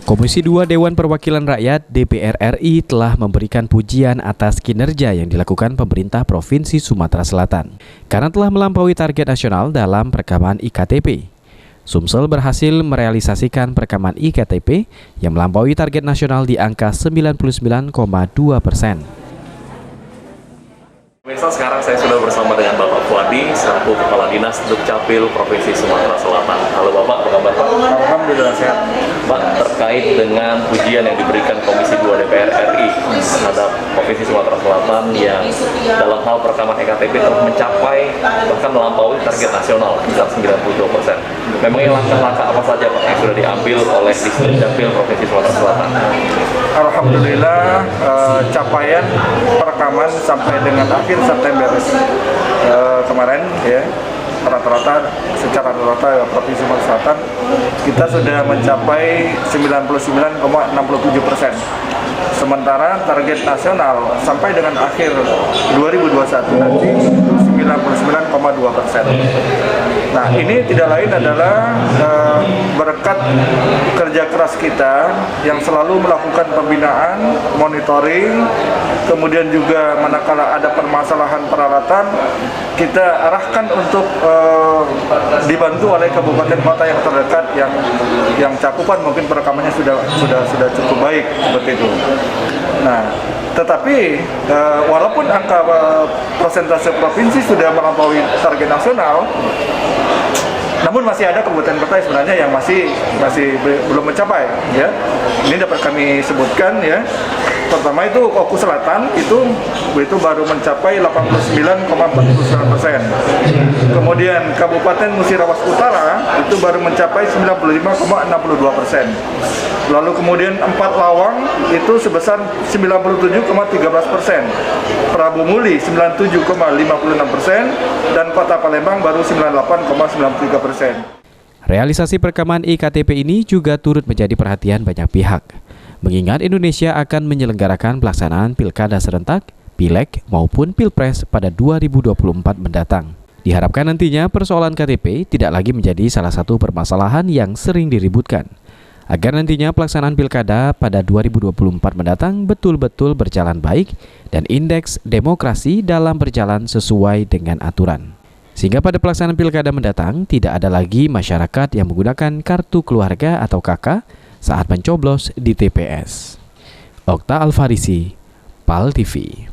Komisi 2 Dewan Perwakilan Rakyat DPR RI telah memberikan pujian atas kinerja yang dilakukan pemerintah Provinsi Sumatera Selatan karena telah melampaui target nasional dalam perekaman IKTP. Sumsel berhasil merealisasikan perekaman IKTP yang melampaui target nasional di angka 99,2%. Pemirsa, sekarang saya sudah bersama dengan Bapak Fuadi, selaku Kepala Dinas Dukcapil Provinsi Sumatera Selatan. Halo Bapak, apa kabar Pak? Alhamdulillah sehat. Pak, terkait dengan pujian yang diberikan Komisi 2 DPR RI terhadap Provinsi Sumatera Selatan yang dalam hal perekaman EKTP telah mencapai bahkan melampaui target nasional sebesar 92%. Memangnya langkah-langkah apa saja Pak yang sudah diambil oleh Dukcapil Provinsi Sumatera Selatan? Alhamdulillah capaian perekaman sampai dengan akhir September kemarin ya, secara rata-rata Provinsi Sumatera Selatan kita sudah mencapai 99,67%. Sementara target nasional sampai dengan akhir 2021 nanti 99,2%. Nah, ini tidak lain adalah berkat kerja keras kita yang selalu melakukan pembinaan, monitoring, kemudian juga manakala ada permasalahan peralatan, kita arahkan untuk dibantu oleh kabupaten kota yang terdekat yang cakupan mungkin perekamannya sudah cukup baik seperti itu. Nah, tetapi walaupun angka persentase provinsi sudah melampaui target nasional, namun masih ada kabupaten kota sebenarnya yang masih belum mencapai ya. Ini dapat kami sebutkan ya. Pertama itu Oku Selatan itu baru mencapai 89,49%. Kemudian Kabupaten Musirawas Utara itu baru mencapai 95,62%. Lalu kemudian 4 Lawang itu sebesar 97,13%. Prabu Muli 97,56% dan Kota Palembang baru 98,93%. Realisasi perekaman IKTP ini juga turut menjadi perhatian banyak pihak, mengingat Indonesia akan menyelenggarakan pelaksanaan pilkada serentak, pileg maupun pilpres pada 2024 mendatang. Diharapkan nantinya persoalan KTP tidak lagi menjadi salah satu permasalahan yang sering diributkan, agar nantinya pelaksanaan pilkada pada 2024 mendatang betul-betul berjalan baik dan indeks demokrasi dalam berjalan sesuai dengan aturan. Sehingga pada pelaksanaan pilkada mendatang tidak ada lagi masyarakat yang menggunakan kartu keluarga atau KK saat mencoblos di TPS. Okta Alfarisi, PAL TV.